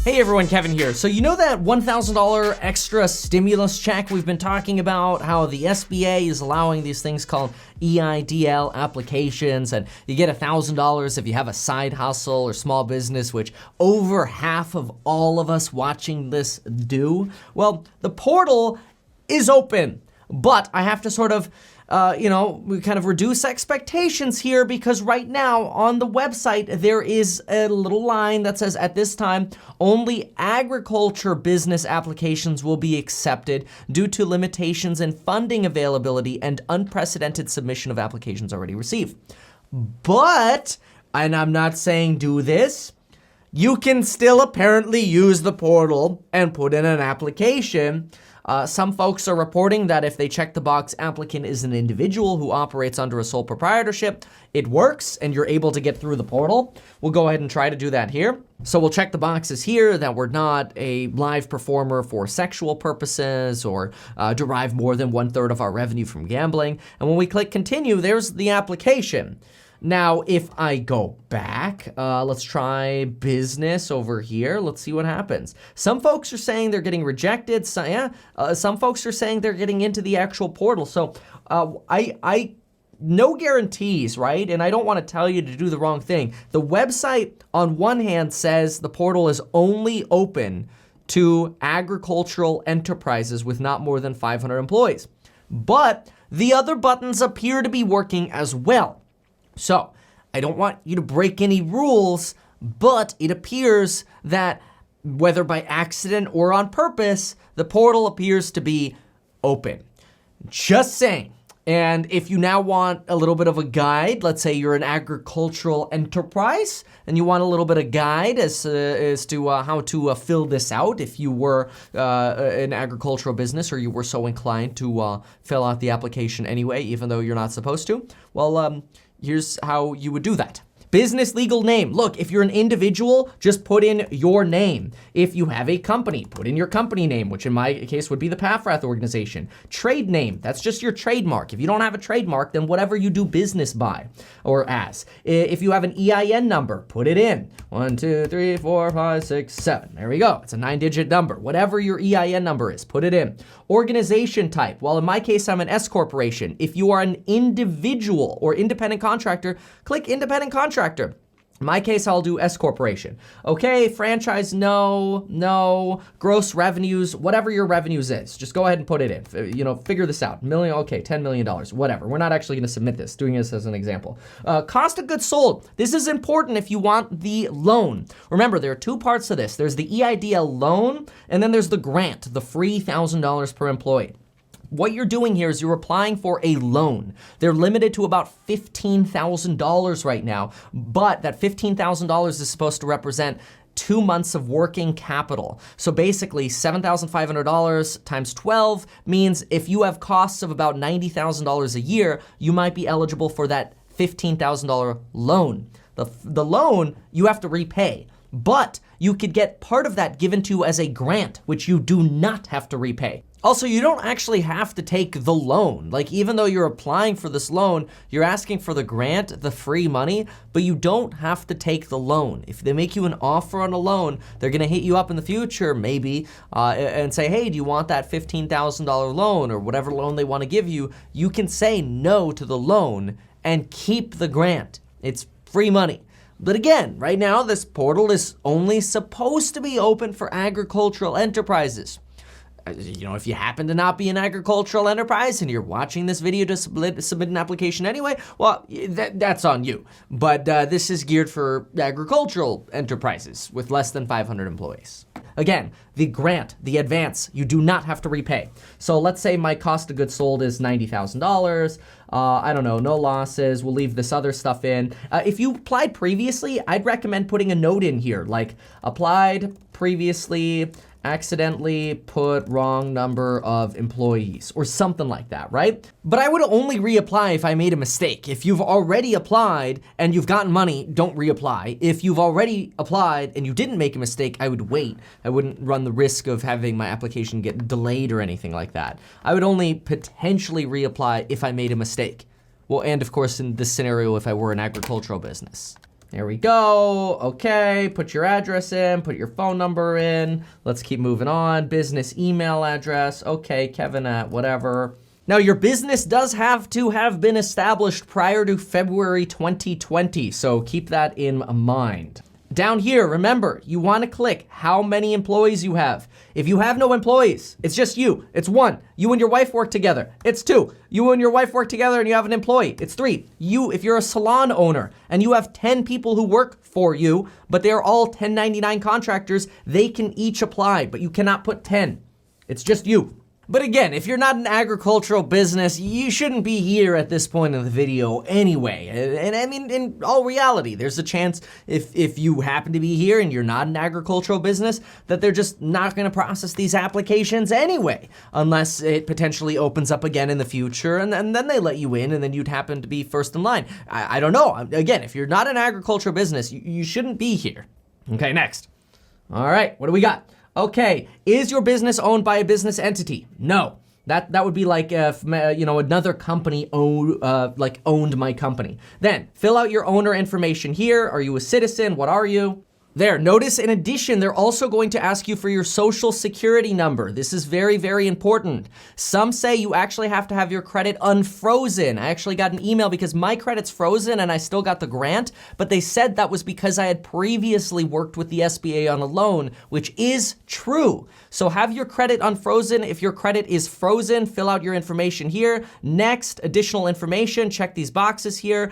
Hey everyone, Kevin here. So you know that $1,000 extra stimulus check we've been talking about, how the SBA is allowing these things called EIDL applications, and you get $1,000 if you have a side hustle or small business, which over half of all of us watching this do? Well, the portal is open, but I have to sort of we kind of reduce expectations here because right now on the website, there is a little line that says at this time, only agriculture business applications will be accepted due to limitations in funding availability and unprecedented submission of applications already received. But, and I'm not saying do this, you can still apparently use the portal and put in an application. Some folks are reporting that if they check the box, applicant is an individual who operates under a sole proprietorship, it works and you're able to get through the portal. We'll go ahead and try to do that here. So we'll check the boxes here that we're not a live performer for sexual purposes or derive more than 1/3 of our revenue from gambling. And when we click continue, there's the application. Now, if I go back, let's try business over here. Let's see what happens. Some folks are saying they're getting rejected. So, some folks are saying they're getting into the actual portal. So I no guarantees, right? And I don't want to tell you to do the wrong thing. The website on one hand says the portal is only open to agricultural enterprises with not more than 500 employees. But the other buttons appear to be working as well. So, I don't want you to break any rules, but it appears that whether by accident or on purpose, the portal appears to be open. Just saying. And if you now want a little bit of a guide, let's say you're an agricultural enterprise and you want a little bit of guide as to how to fill this out if you were an agricultural business or you were so inclined to fill out the application anyway, even though you're not supposed to, well, here's how you would do that. Business legal name. Look, if you're an individual, just put in your name. If you have a company, put in your company name, which in my case would be the Paffrath organization. Trade name, that's just your trademark. If you don't have a trademark, then whatever you do business by or as. If you have an EIN number, put it in. 1, 2, 3, 4, 5, 6, 7. There we go. It's a 9-digit number. Whatever your EIN number is, put it in. Organization type. Well, in my case, I'm an S corporation. If you are an individual or independent contractor, click independent contractor. In my case, I'll do S corporation. Okay, franchise, no. Gross revenues, whatever your revenues is, just go ahead and put it in. Figure this out. Million, okay, $10 million, whatever. We're not actually gonna submit this, doing this as an example. Cost of goods sold. This is important if you want the loan. Remember, there are two parts to this. There's the EIDL loan, and then there's the grant, the free $1,000 per employee. What you're doing here is you're applying for a loan. They're limited to about $15,000 right now, but that $15,000 is supposed to represent 2 months of working capital. So basically $7,500 times 12 means if you have costs of about $90,000 a year, you might be eligible for that $15,000 loan. The loan you have to repay, but you could get part of that given to you as a grant, which you do not have to repay. Also, you don't actually have to take the loan. Like, even though you're applying for this loan, you're asking for the grant, the free money, but you don't have to take the loan. If they make you an offer on a loan, they're gonna hit you up in the future, maybe, and say, hey, do you want that $15,000 loan or whatever loan they wanna give you? You can say no to the loan and keep the grant. It's free money. But again, right now, this portal is only supposed to be open for agricultural enterprises. If you happen to not be an agricultural enterprise and you're watching this video to submit an application anyway, well, that's on you. But this is geared for agricultural enterprises with less than 500 employees. Again, the grant, the advance, you do not have to repay. So let's say my cost of goods sold is $90,000. I don't know, no losses. We'll leave this other stuff in. If you applied previously, I'd recommend putting a note in here, like applied previously, accidentally put wrong number of employees or something like that, right? But I would only reapply if I made a mistake. If you've already applied and you've gotten money, don't reapply. If you've already applied and you didn't make a mistake, I would wait. I wouldn't run the risk of having my application get delayed or anything like that. I would only potentially reapply if I made a mistake. Well, and of course, in this scenario, if I were an agricultural business. There we go. Okay, put your address in, put your phone number in. Let's keep moving on. Business email address. Okay, Kevin at whatever. Now, your business does have to have been established prior to February 2020, so keep that in mind. Down here, remember, you want to click how many employees you have. If you have no employees, it's just you. It's 1. You and your wife work together. It's 2. You and your wife work together and you have an employee. It's 3. If you're a salon owner and you have 10 people who work for you, but they're all 1099 contractors, they can each apply, but you cannot put 10. It's just you. But again, if you're not an agricultural business, you shouldn't be here at this point in the video anyway. And I mean, in all reality, there's a chance if you happen to be here and you're not an agricultural business, that they're just not gonna process these applications anyway, unless it potentially opens up again in the future and then they let you in and then you'd happen to be first in line. I don't know. Again, if you're not an agricultural business, you shouldn't be here. Okay, next. All right, what do we got? Okay, is your business owned by a business entity? No. That would be like if another company owned my company. Then fill out your owner information here. Are you a citizen? What are you? There, notice in addition, they're also going to ask you for your social security number. This is very, very important. Some say you actually have to have your credit unfrozen. I actually got an email because my credit's frozen and I still got the grant, but they said that was because I had previously worked with the SBA on a loan, which is true. So have your credit unfrozen. If your credit is frozen, fill out your information here. Next, additional information, check these boxes here.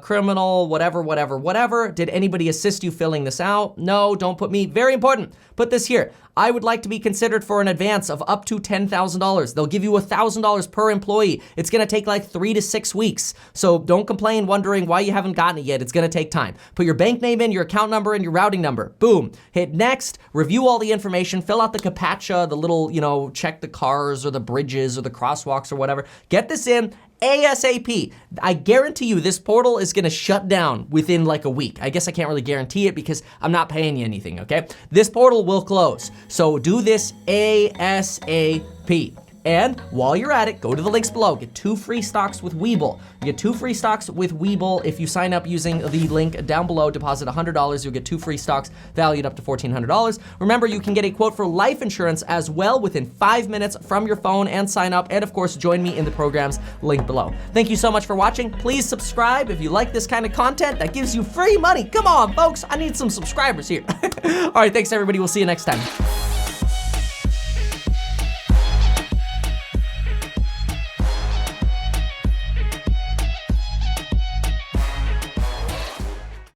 Criminal, whatever. Did anybody assist you filling this out? No, don't put me. Very important. Put this here. I would like to be considered for an advance of up to $10,000. They'll give you $1,000 per employee. It's gonna take like 3 to 6 weeks. So don't complain wondering why you haven't gotten it yet. It's gonna take time. Put your bank name in, your account number, and your routing number. Boom. Hit next, review all the information, fill out the CAPTCHA, the little, check the cars or the bridges or the crosswalks or whatever. Get this in ASAP. I guarantee you this portal is gonna shut down within like a week. I guess I can't really guarantee it because I'm not paying you anything, okay? This portal will close. So do this ASAP. And while you're at it, go to the links below. Get 2 free stocks with Webull. You get 2 free stocks with Webull if you sign up using the link down below. Deposit $100. You'll get 2 free stocks valued up to $1,400. Remember, you can get a quote for life insurance as well within 5 minutes from your phone and sign up. And of course, join me in the programs linked below. Thank you so much for watching. Please subscribe if you like this kind of content that gives you free money. Come on, folks. I need some subscribers here. All right, thanks everybody. We'll see you next time.